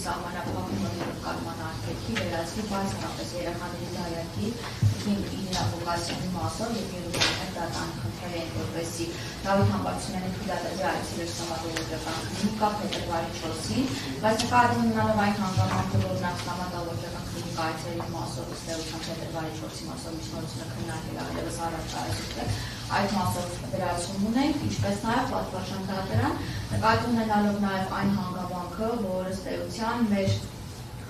սահմանափակումը կարգման արգելքի վերածվի բացառապես երեխաների դայակի իրավունքացիոնի մասով եւ յուրօրինակ դատարան խնդրել են որպեսզի Դավիթ Համբարձումյանի թույլատրելի այցելեր ստամատոլոգիական կլինիկա փետրվարի 4-ին, բայց նկատի ունենալով այն հանգամանքը, որ նա ստամատոլոգիական կլինիկա այցելերի մասով ըստեյության փետրվարի 4-ի մասով միջնորդությունը քննարկել այլևս առաջարարել է, այդ մասով դրացում ունենք, ինչպես նաեւ պատվարժան դատարան, նկատի ունենալով նաեւ այն հանգամանքը, որ ըստեյության մեր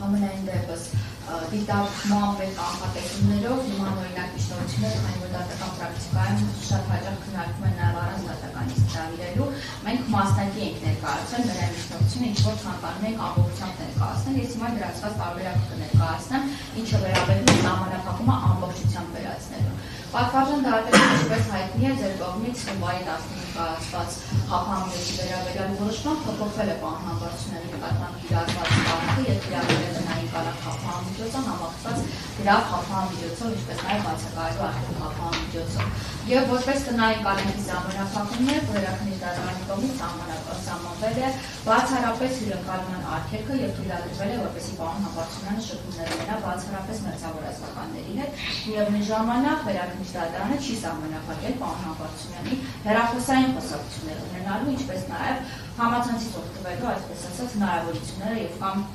ամենայն դեպս դիտարկման պետք անհատեցումներով նման օրինակ միջնորդությունները, այն որ դատական պրակտիկայում շատ հաճախ քննարկվում են նաև առանց դատականից հրավիրելու, մենք մասնակի ենք ներկայացրել մեր այն միջնորդությունը, ինչ որ ցանկանում ենք ամբողջությամբ ներկայացնել, ես հիմա դրացված տարբերակը կներկայացնեմ, ինչը վերաբերում է սահմանափակումը ամբողջությամբ վերացնելու։ Պատվարժան դատարանը, ինչպես հայտնի է, ձեր կողմից հունվարի 15-ին կայացված խափանումների վերաբերյալ որոշմամբ փոփոխվել է պարոն Համբարձումյանի նկատմամբ կիրառված կարգը եւ կիրառվել է տնային կարգ խափանումիջոցը համակցված գրավ խափանումիջոցով, ինչպես նաեւ բացակայելու արգելք խափանումիջոցով։ Եվ որպես տնային կարգի սահմանափակումներ Վերաքննիչ դատարանի կողմից սահմանվել է բացառապես հյուրընկալման արգելքը եւ թույլատրվել է, որպեսզի պարոն Համբարձումյանը շփումներ ունենա բացառապես մերձավոր ազգականների հետ։ Միևնույն ժամանակ Վերաքննիչ դատարանը չի սահմանափակել պարոն Համբարձումյանի հեռախոսային խոսակցություններ ունենալու, ինչպես նաեւ համացանցից օգտվելու, այսպես ասած, հնարավորությունները եւ կամ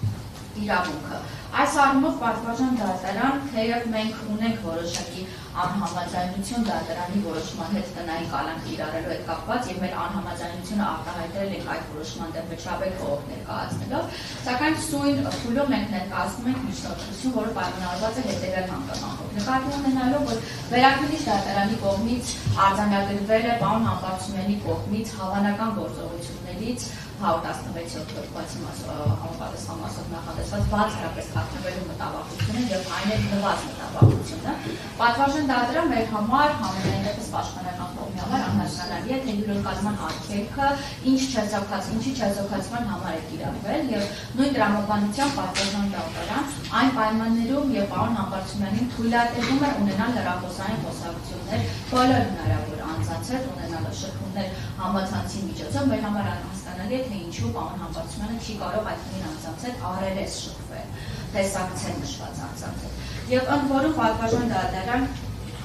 իրավունքը։ Այս առումով պատվարժան դատարան, թեև մենք ունենք որոշակի անհամաձայնություն դատարանի որոշման հետ տնային կալանք կիրառելու հետ կապված եւ մեր անհամաձայնությունը արտահայտել ենք այդ որոշման դեմ վճռաբեր խորհուրդ ներկայացնելով, սակայն սույն փուլում մենք ներկայացնում ենք միջնորդություն, որը պայմանավորված է հետեւյալ հանգամանքով։ Նկատի ունենալով, որ Վերաքննիչ դատարանի կողմից արձանագրվել է պարոն Համբարձումյանի կողմից հավանական գործողություններից 116-րդ թվականի համապատասխան մասով նախատեսված բացառապես խախտվելու մտավախությունը եւ այն էլ նվազ մտավախությունը, պատվարժան դատարան մեր համար համենայնդեպս պաշտպանական կողմի համար անհասկանալի է, թե հյուրընկալման արգելքը ինչի չեզոքացման համար է կիրառվել եւ նույն տրամաբանությամբ պատվարժան դատարան այն պայմաններում եւ պարոն Համբարձումյանին թույլատրվում է ունենալ հեռախոսային խոսակցություններ բոլոր հնարավոր անձանց հետ ունենալը շփումներ համացանցի միջոցով մեր համար անհասկանալի է, թե ինչու պարոն Համբարձումյանը չի կարող այդ նույն անձանց հետ RRS շփվել, տեսակցել նշված անձանց հետ։ Եվ ընդ որում պատվարժան դատարան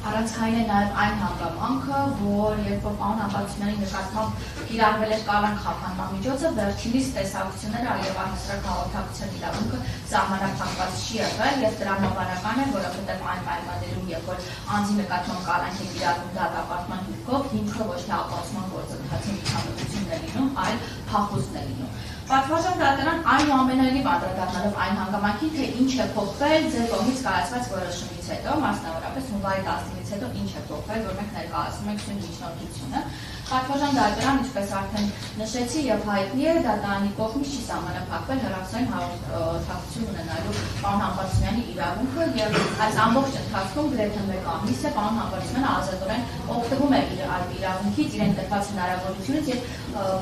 առանցքային է նաև այն հանգամանքը, որ երբ որ պարոն Համբարձումյանի նկատմամբ կիրառվել է կալանք խափանման միջոցը, վերջինիս տեսակցությունները եւ առհասարակ հաղորդակցության իրավունքը սահմանափակված չի եղել եւ տրամաբանական է, որովհետեւ այն պայմաններում, երբ որ անձի նկատմամբ կալանք է կիրառվում դատապարտման հիմքով, հիմքը ոչ թե ապացուցման գործընթացի միջամտությունն է լինում, այլ փախուստն է լինում։ Պատվարժան դատարան այնուամենայնիվ անդրադառնալով այն հանգամանքին, թե ինչ է փոխվել ձեր կողմից կայացված որոշումից հետո, մասնավորապես հունվարի 15-ից հետո ինչ է փոխվել, որ մենք ներկայացնում ենք սույն միջնորդությունը, պատվարժան դատարան, ինչպես արդեն նշեցի եւ հայտնի է, դատարանի կողմից չի սահմանափակվել հեռախոսային հաղորդակցություն ունենալու պարոն Համբարձումյանի իրավունքը եւ այս ամբողջ ընթացքում գրեթե 1 ամիս է պարոն Համբարձումյանը ազատորեն օգտվում է իր այդ իրավունքից, իրեն տրված հնարավորությունից եւ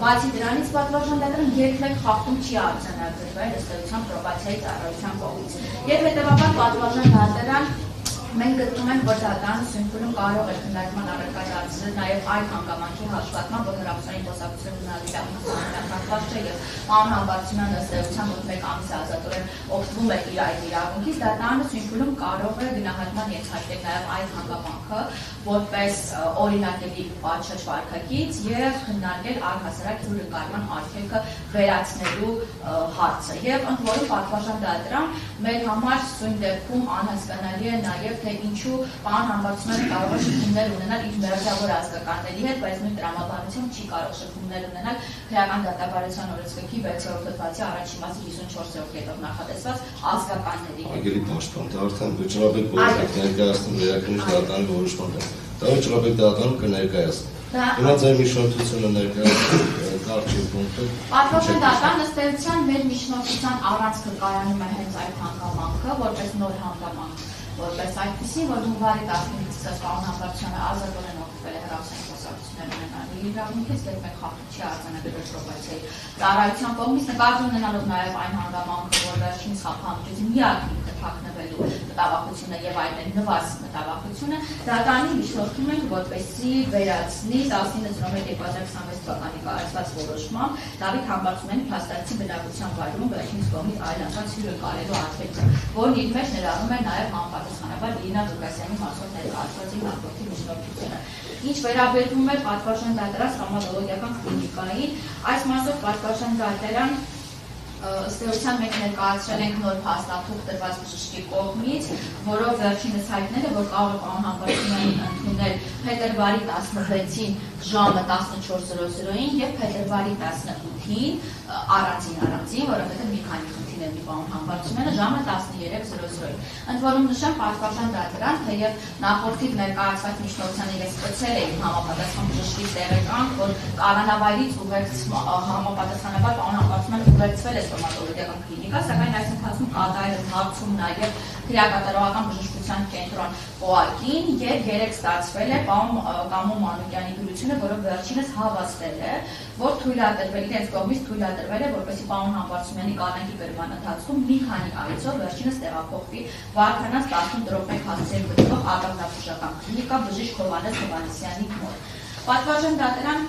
բացի դրանից պատվարժան դատարան երբեք խախտում չի արձանագրվել ըստեյության պրոբացիայի ծառայության կողմից։ Եվ հետեւաբար պատվարժան դատարան մենք գտնում ենք, որ դատարանը սույն փուլում կարող է քննարկման առարկա դարձնել նաև այդ հանգամանքի հաշվառման, որ հեռախոսային խոսակցություն ունենալու իրավունքը սահմանափակված չէ եւ պարոն Համբարձումյանը ըստեյության մոտ 1 ամիս ազատորեն օգտվում է իր այդ իրավունքից, դատարանը սույն փուլում կարող է գնահատման ենթարկել նաև այդ հանգամանքը որպես օրինակելի պատշաճ վարքագիծ եւ քննարկել առհասարակ հյուրընկալման արգելքը վերացնելու հարցը։ Եվ ընդ որում պատվարժան դատարան մեր համար սույն դեպքում անհասկանալի է նաև թե ինչու պարոն Համբարձումյանը կարող է շփումներ ունենալ իր մերձավոր ազգականների հետ, բայց նույն տրամաբանությամբ չի կարող շփումներ ունենալ քրեական դատաբարության օրենսգրքի 6-րդ հոդվածի առաջին մասի 54-րդ կետով նախատեսված ազգականների հետ։ Ագելի պաշտպան, դա արդեն վճռաբեկ որոշակ ներկայացնում Վերաքննիչ դատարանի որոշման հետ։ Դա վճռաբեկ դատարանում կներկայացնի։ Հիմա ձեր միջնորդությունը ներկայացնում կարճի պունկտը։ Պատվարժան դատարան ըստեյության մեր միջնորդության առանցքը կայանում է հենց այդ հանգամանքը, որպես նոր հանգամանք, որպես այդպիսի, որ հունվարի 15-ից սկսած պարոն Համբարձումյանը ազատորեն օգտվել է հեռախոսային խոսակցություններ ունենալու իրավունքից, եւ մենք խախտում չի արձանագրել պրոբացիայի ծառայության կողմից, նկատի ունենալով նաեւ այն հանգամանքը, որ վերջինս խափանուջից միակ ինքը թաքնվելու մտավախությունը եւ այլն նվազ մտավախությունը դատարանի միջնորդում ենք որպեսզի վերացնի 19/01/2026 թվականի կայացված որոշմամբ Դավիթ Համբարձումյանի փաստարկի բնակության վայրում վերջինս կողմից այլանցած հյուրընկալելու արգելքը, որն իր մեջ ներառում է նաեւ համապատասխանաբար Իրինա Ղուկասյանի մասով ներկայացված նախորդի միջնորդությունը։ Ինչ վերաբերում է պատվարժան դատարան ստոմատոլոգիական կլինիկային, այս մասով պատվարժան դատարան ըստ էության մենք ներկայացրել ենք նոր փաստաթուղթ տրված բժշկի կողմից, որով վերջինս հայտնել է, որ կարող է պարոն Համբարձումյանին ընդունել փետրվարի 16-ին ժամը 14:00-ին եւ փետրվարի 18-ին առանձին, որովհետեւ մի քանի խնդիրներ ունի պարոն Համբարձումյանը ժամը 13:00-ին։ Ընդ որում նշեմ, պատվարժան դատարան, թեև նախորդիվ ներկայացված միջնորդությանը ես ստացել էի համապատասխան բժշկի տեղեկանք, որ կալանավայրից համապատասխանաբար պարոն Համբարձումյանը ուղեկցվել է ստոմատոլոգիական կլինիկա, սակայն այս ընթացքում կատարել է հարցում նաև քրեակատարողական բժշկության կենտրոն ՕԱԿ-ին եւ երեք ստացվել է պարոն Կամո Մանուկյանի դրությունը, որը վերջինս հավաստել է, որ իրենց կողմից թույլատրվել է, որպեսզի պարոն Համբարձումյանի կալանքի գրման ընթացքում մի քանի այցով վերջինս տեղափոխվի Վարդանանց 10-1 հասցեին գտնվող արտադրաբուժական կլինիկա բժիշկ Հովհաննես Հովհաննիսյանի մոտ։ Պատվարժան դատարան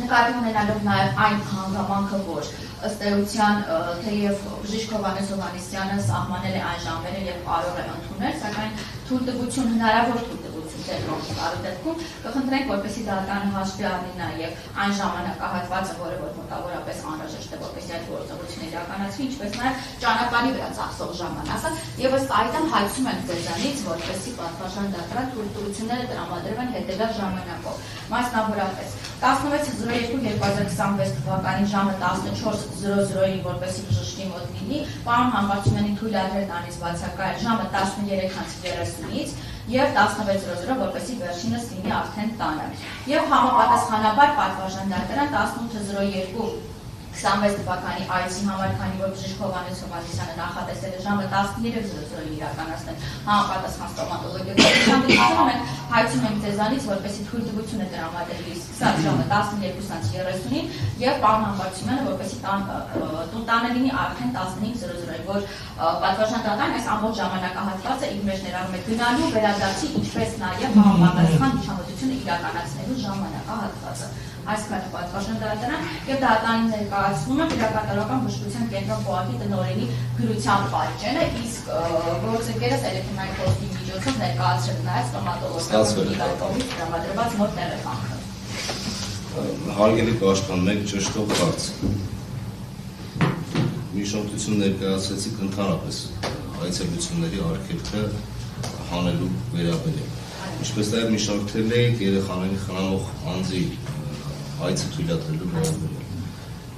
նկատի ունենալով նաև այն հանգամանքը, որ ըստ էության թեև բժիշկ Հովհաննես Հովհաննիսյանը սահմանել է այն ժամերը եւ կարող է ընդունել, սակայն թույլտվություն հնարավոր թույլտվություն դեպքում կխնդրենք, որպեսզի դատարանը հաշվի առնի նաև այն ժամանակահատվածը, որը մոտավորապես անհրաժեշտ է, որպեսզի այդ գործողությունը իրականացվի, ինչպես նաև ճանապարհի վրա ծախսող ժամանակը, եւ ըստ այդմ հայցում ենք ձեզանից, որպեսզի պատվարժան դատարան թույլտվությունները տրամադրվեն հետեւյալ ժամանակով։ Մասնավորապես 16/02/2026 թվականի ժամը 14:00-ին, որպեսզի բժշկի մոտ լինի, պարոն Համբարձումյանին թույլատրել տանից բացակայել ժամը 13:30-ից եւ 16:00, որպեսզի վերջինս լինի արդեն տանը։ Եւ համապատասխանաբար պատվարժան դատարան 18/02/26 թվականի այցի համար, քանի որ բժիշկ Հովհաննես Հովհաննիսյանը նախատեսել է ժամը 13:00-ին իրականացնել համապատասխան ստոմատոլոգիական դիտումը, մենք հայցում ենք ձեզանից, որպեսզի թույլտվությունը տրամադրվի սկսած ժամը 12:30-ին եւ պարոն Համբարձումյանը, որպեսզի տանը լինի արդեն 15:00-ին, որ պատվարժան դատարան այս ամբողջ ժամանակահատվածը իր մեջ ներառում է գնալու, վերադարձի, ինչպես նաեւ համապատասխան միջամտությունը իրականացնելու ժամանակահատվածը։ Այսքանը պատվարժան դատարան եւ դատարանի ներկայացումը քրեակատարողական բժշկության կենտրոն ՕԱԿ-ի տնօրենի գրությամբ պատճենը, իսկ գործընկերս էլեկտրոնային փոստի միջոցով ներկայացրել նաեւ ստոմատոլոգիական կողմից տրամադրված նոր տեղեկանքը։ Հարգելի պաշտպան, մեկ ճշտող հարց։ Միջնորդություն ներկայացրեցիք ընդհանրապես այցելությունների արգելքը հանելու վերաբերյալ։ Ինչպես նաև միջնորդել եք երեխաների խնամող անձի այցը թույլատրելու վերաբերյալ։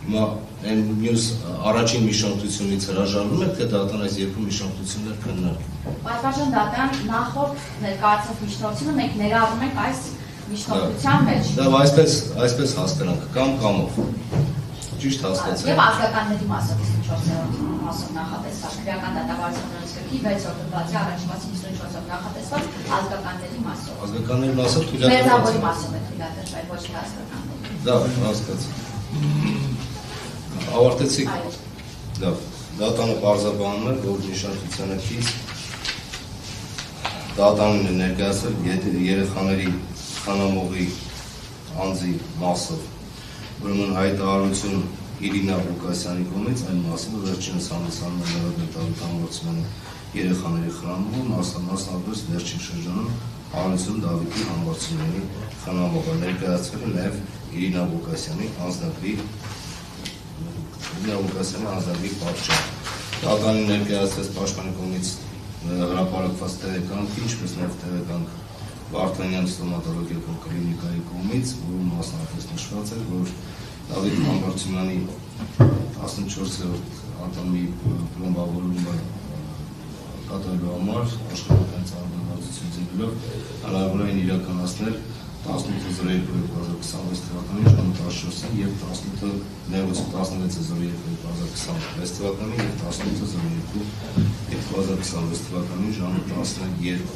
Հիմա այն մյուս առաջին միջնորդությունից հրաժարվում եք, թե դատարան այս երկու միջնորդություններ քննարկի։ Պատվարժան դատարան նախորդ ներկայացած միջնորդությունը մենք ներառում ենք այս միջնորդության մեջ։ Դա այսպես հասկանանք, կամով։ Ճիշտ հասկացա։ Եվ ազգականների մասով 54-րդ մասով նախատեսված քրեական դատավարությունների գրքի 6-րդ հոդվածի առաջին մասի 54-ով նախատեսված ազգականների մասով։ Ազգականների մասով թույլատրվել։ Մերձավորի մասով է թույլատրվել, ոչ թե ազգականների։ Դա հասկացա։ Ավարտեցիք։ Լավ։ Դատանը պարզաբանում է, որ միջնորդությանը քիչ դատանին է ներկայացել երեխաների խնամողի անձի մասով։ Ուրեմն հայտարարություն Իրինա Ղուկասյանի կողմից այն մասով վերջինս հանդիսանում է Դավիթ Համբարձումյանի երեխաների խնամողը, մասնավորապես վերջին շրջանում հանրություն Դավիթի Համբարձումյանի խնամողը ներկայացվել է նաև Իրինա Ղուկասյանի անձնագրի պատճառ։ Դատարանի ներկայացրած պաշտպանի կողմից հրապարակված տեղեկանք, ինչպես նաև տեղեկանք Վարդանյան ստոմատոլոգիական կլինիկայի կողմից, որում մասնավորապես նշված է, որ Դավիթ Համբարձումյանի 14-րդ ատամի պլոմբավորումը կատարելու համար աշխատանքային ծառայություն ձգելով հնարավոր է իրականացնել 18/02/2026 թվականին ժամը 14-ին եւ 16/02/2026 թվականին եւ 18/02/2026 թվականին ժամը 12-ին։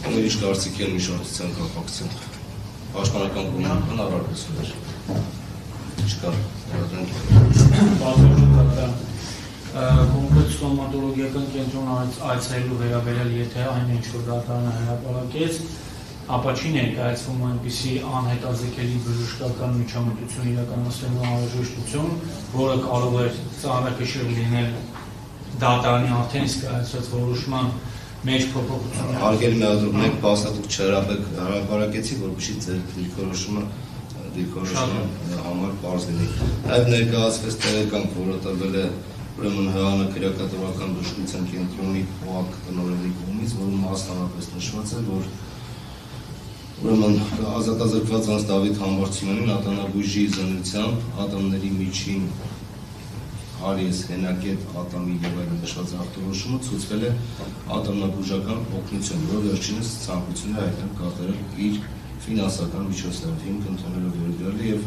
Ուրիշ կարծիքի են միջնորդության կապակցությամբ։ Պաշտպանական կողմնական առարկություններ։ Չկա։ Կոնկրետ ստոմատոլոգիական կենտրոն այցելելու վերաբերյալ, եթե այն ինչ-որ դատարանը հրապարակեց, ապա չի ներկայացվում այնպիսի անհետաձգելի բժշկական միջամտություն իրականացնելու անհրաժեշտություն, որը կարող է ծանրակշիռ լինել դատարանի արդեն իսկ կայացած որոշման մեջ փոփոխություն։ Հարգելի միադրող, մեկ փաստաթուղթ չհրապարակեցի, որպեսզի ձեր դիրքորոշումը համար պարզ լինի։ Նաև ներկայացվեց տեղեկանք, որը տրվել է ուրեմն ՀԱՆ քրեակատվական բժշկության կենտրոնի ՕԱԿ տնօրենի կողմից, որում մասնավորապես նշված է, որ ուրեմն ազատազրկված անձ Դավիթ Համբարձումյանին ատամնաբույժի զննությամբ ատամների միջին արիես հենակետ ատամի եւ այլն նշված ախտորոշումը ցույցվել է ատամնաբուժական օգնություն, որը վերջինս ցանկություն է հայտնել կատարել իր ֆինանսական միջոցներով հիմք ընդունելով վերաբերյալ եւ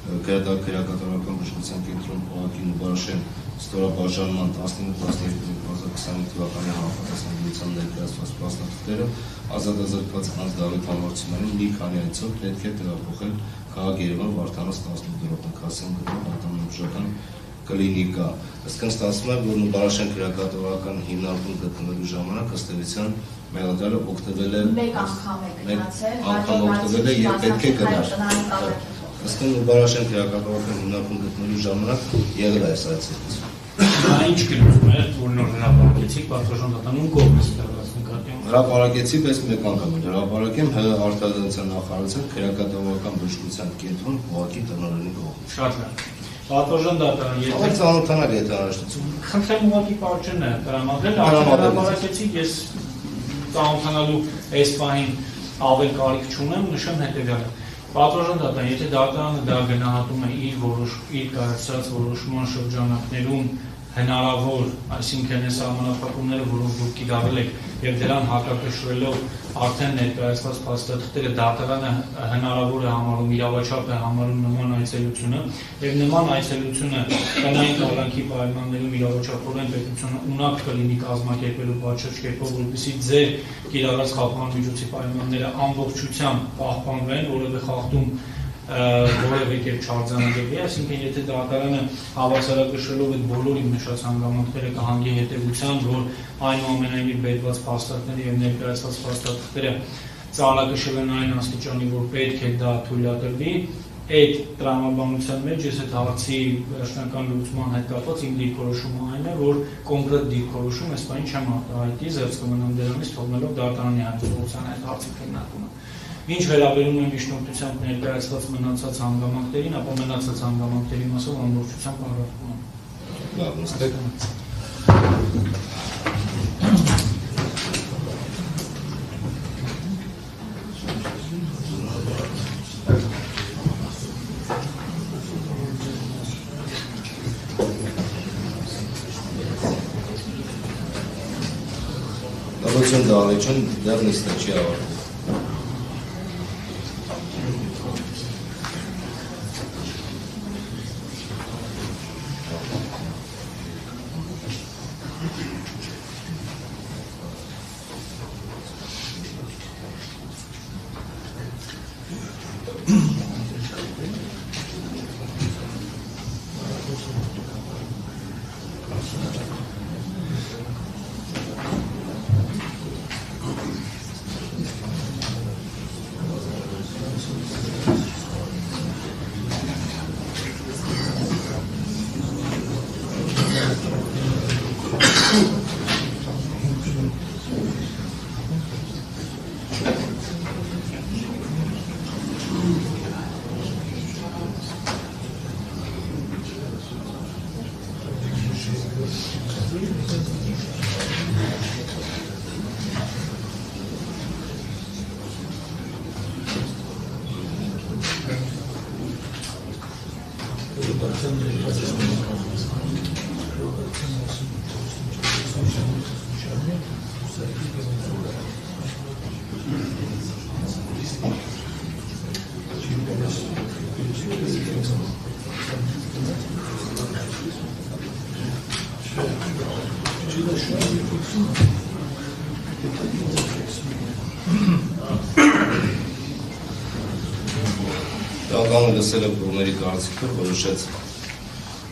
քրեակատվական բժշկության կենտրոն ՕԱԿ-ի Նուբարաշեն ստորաբաժանման 19-12-2020 թվականի համապատասխանության ներկայացված փաստաթղթերը ազատազրկված անձ Դավիթ Համբարձումյանին մի քանի այցով պետք է տեղափոխել քաղաք Երևան Վարդանոց 18-րդ նկատի գտնվող ատամնաբուժական կլինիկա։ Ըստ ստացվում է, որ Նուբարաշեն քրեակատվական հիմնարկում գտնվելու ժամանակ ըստ էության մեղադրյալը օգտվել է մեկ անգամ է գնացել, օգտվել է եւ պետք է գնար։ Ըստ Նուբարաշեն քրեակատվական հիմնարկում գտնվելու ժամանակ եղել է այս այցելուց։ Դա ինչ գնում է, որ նոր հրապարակեցիք պատվաժան դատարանում կողմից դրված նկատի։ Հրապարակեցի, բայց մեկ անգամ էլ հրապարակեմ ՀՀ արտադրության նախարարության քրեակատվական բժշկության կենտրոն ՕԱԿ-ի տնօրենի կողմից։ Շատ լավ։ Պատվաժան դատարան, եթե ծանոթանալ եթե հնարավորություն։ Խնդրեմ ուղղակի պարչն է տրամադրել, հրապարակեցիք, ես ծանոթանալու այս պահին ավել կարիք չունեմ, նշեմ հետևյալը։ Պատվաժան դատարան, եթե դատարանը դա գնահատում է իր կայացրած որոշման շրջանակներում հնարավոր, այսինքն այս սահմանափակումները, որոնք դուք կիրառել եք եւ դրան հակակշռելով արդեն ներկայացված փաստաթղթերը դատարանը հնարավոր է համարում, իրավաչափ է համարում նման այցելությունը եւ նման այցելությունը տնային կարգի պայմաններում իրավաչափորեն պետությունը ունակ կլինի կազմակերպելու պատշաճ կերպով, որպեսզի ձեր կիրառած խախտման միջոցի պայմանները ամբողջությամբ պահպանվեն, որովհետեւ խախտում որևէ կերպ չարձանագրվի, այսինքն եթե դատարանը հավասարակշռելով այդ բոլոր իմ նշած հանգամանքները կհանգի հետևության, որ այնուամենայնիվ բերված փաստաթղթերը եւ ներկայացված փաստաթղթերը ծանրակշռեն այն աստիճանի, որ պետք է դա թույլատրվի, այդ տրամաբանության մեջ ես այդ հարցի վերջնական լուծման հետ կապված իմ դիրքորոշումը այն է, որ կոնկրետ դիրքորոշում այս բանի չեմ արտահայտի, զերծ կմնամ դրանից թողնելով դատարանի հայտարարության այդ հարցի քննարկումը։ Ինչ վերաբերում է միջնորդությամբ ներկայացված մնացած հանգամանքներին, ապա մնացած հանգամանքների մասով ամբողջությամբ առարկում եմ։ Լավ, նստեք։ Լավություն դահլիճում դեռ նստել չի ավարտվում։ Դականը լսել է կողմերի կարծիքը, որոշեց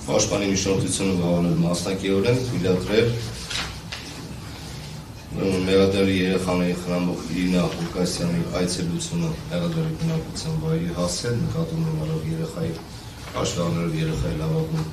Պաշտպանի միջնորդությունը վավանել մասնակիորեն թույլատրել մեղադրելի երեխաների խնամող Իրինա Ղուկասյանի այցելությունը մեղադրելի բնակության վայրի հասել, նկատի ունենալով երեխայի հաշվի առնելով երեխայի լավագույն